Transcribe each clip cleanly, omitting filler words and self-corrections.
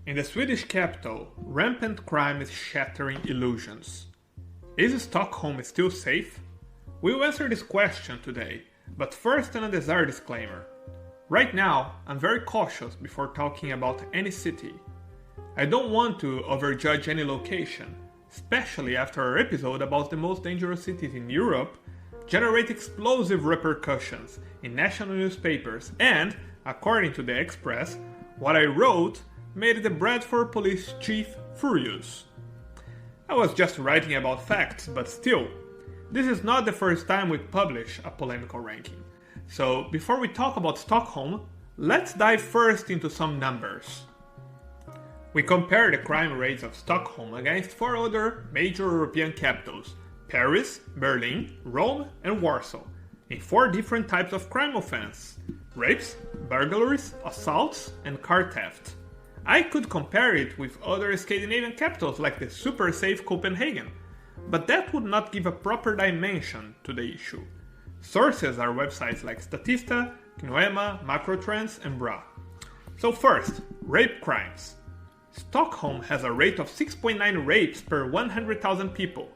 In the Swedish capital, rampant crime is shattering illusions. Is Stockholm still safe? We will answer this question today, but first an undesired disclaimer. Right now, I'm very cautious before talking about any city. I don't want to overjudge any location, especially after our episode about the most dangerous cities in Europe generate explosive repercussions in national newspapers and, according to the Express, what I wrote made the Bradford police chief furious. I was just writing about facts, but still, this is not the first time we publish a polemical ranking. So, before we talk about Stockholm, let's dive first into some numbers. We compare the crime rates of Stockholm against four other major European capitals: Paris, Berlin, Rome, and Warsaw, in four different types of crime offense: rapes, burglaries, assaults, and car theft. I could compare it with other Scandinavian capitals like the super safe Copenhagen, but that would not give a proper dimension to the issue. Sources are websites like Statista, Knoema, Macrotrends, and Bra. So first, rape crimes. Stockholm has a rate of 6.9 rapes per 100,000 people.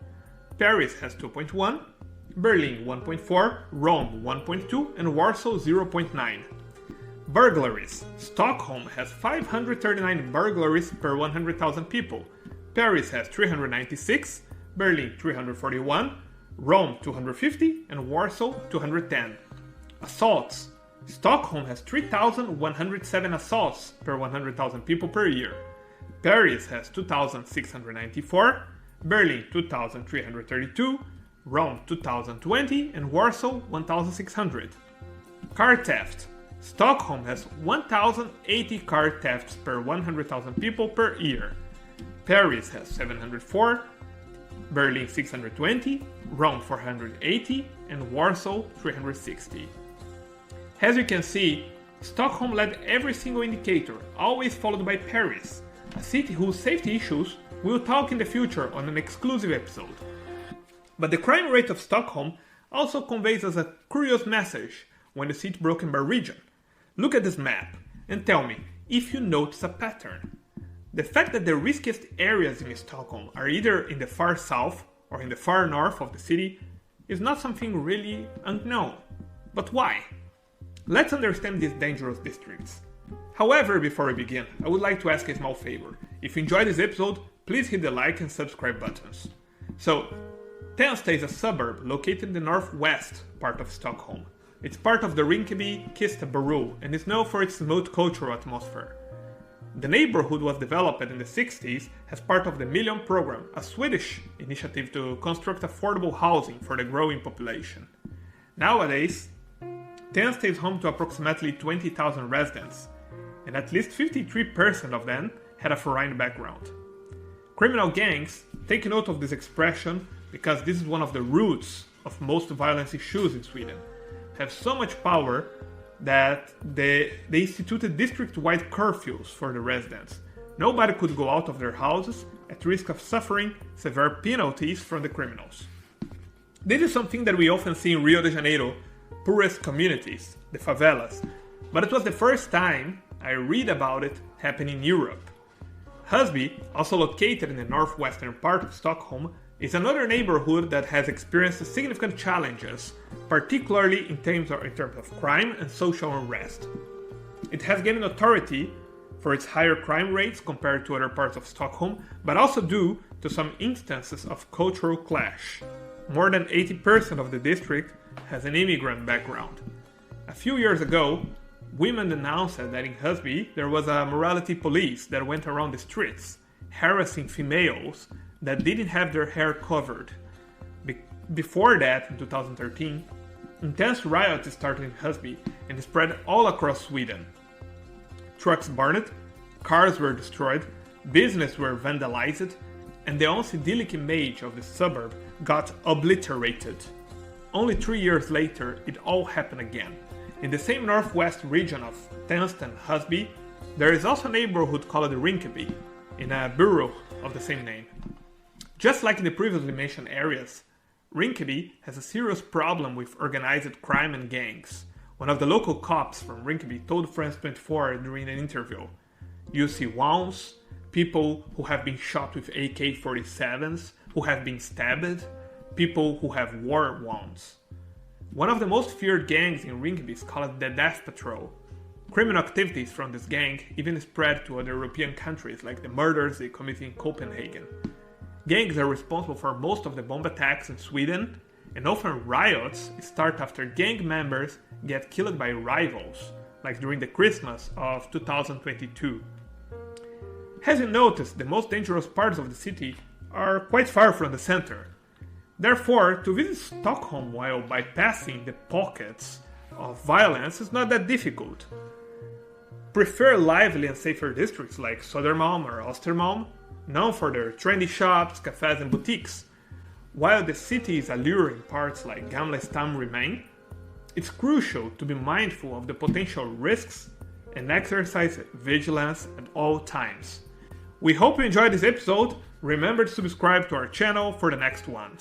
Paris has 2.1, Berlin 1.4, Rome 1.2, and Warsaw 0.9. Burglaries. Stockholm has 539 burglaries per 100,000 people. Paris has 396, Berlin 341, Rome 250, and Warsaw 210. Assaults. Stockholm has 3,107 assaults per 100,000 people per year. Paris has 2,694, Berlin 2,332, Rome 2,020, and Warsaw 1,600. Car theft. Stockholm has 1,080 car thefts per 100,000 people per year. Paris has 704, Berlin 620, Rome 480, and Warsaw 360. As you can see, Stockholm led every single indicator, always followed by Paris, a city whose safety issues we'll talk in the future on an exclusive episode. But the crime rate of Stockholm also conveys us a curious message when you see it broken by region. Look at this map and tell me if you notice a pattern. The fact that the riskiest areas in Stockholm are either in the far south or in the far north of the city is not something really unknown. But why? Let's understand these dangerous districts. However, before we begin, I would like to ask a small favor. If you enjoyed this episode, please hit the like and subscribe buttons. So, Tensta is a suburb located in the northwest part of Stockholm. It's part of the Rinkeby-Kista borough and is known for its multicultural atmosphere. The neighborhood was developed in the 60s as part of the Million Program, a Swedish initiative to construct affordable housing for the growing population. Nowadays, Tensta is home to approximately 20,000 residents, and at least 53% of them had a foreign background. Criminal gangs take note of this expression because this is one of the roots of most violence issues in Sweden. Have so much power that they instituted district-wide curfews for the residents. Nobody could go out of their houses at risk of suffering severe penalties from the criminals. This is something that we often see in Rio de Janeiro, poorest communities, the favelas, but it was the first time I read about it happening in Europe. Husby, also located in the northwestern part of Stockholm, is another neighborhood that has experienced significant challenges, particularly in terms of crime and social unrest. It has gained notoriety for its higher crime rates compared to other parts of Stockholm, but also due to some instances of cultural clash. More than 80% of the district has an immigrant background. A few years ago, women announced that in Husby there was a morality police that went around the streets, harassing females that didn't have their hair covered. Before that, in 2013, intense riots started in Husby and spread all across Sweden. Trucks burned, cars were destroyed, businesses were vandalized, and the once idyllic image of the suburb got obliterated. Only 3 years later, it all happened again. In the same northwest region of Tensta and Husby, there is also a neighborhood called Rinkaby, in a borough of the same name. Just like in the previously mentioned areas, Rinkaby has a serious problem with organized crime and gangs. One of the local cops from Rinkeby told France 24 during an interview, "You see wounds people who have been shot with AK-47s, who have been stabbed, people who have war wounds. One of the most feared gangs in Rinkeby is called the Death Patrol. Criminal activities from this gang even spread to other European countries, like the murders they committed in Copenhagen. Gangs are responsible for most of the bomb attacks in Sweden, and often riots start after gang members get killed by rivals, like during the Christmas of 2022. As you noticed, the most dangerous parts of the city are quite far from the center. Therefore, to visit Stockholm while bypassing the pockets of violence is not that difficult. Prefer lively and safer districts like Sodermalm or Ostermalm, known for their trendy shops, cafes and boutiques. While the city's alluring parts like Gamla Stam remain, it's crucial to be mindful of the potential risks and exercise vigilance at all times. We hope you enjoyed this episode. Remember to subscribe to our channel for the next ones.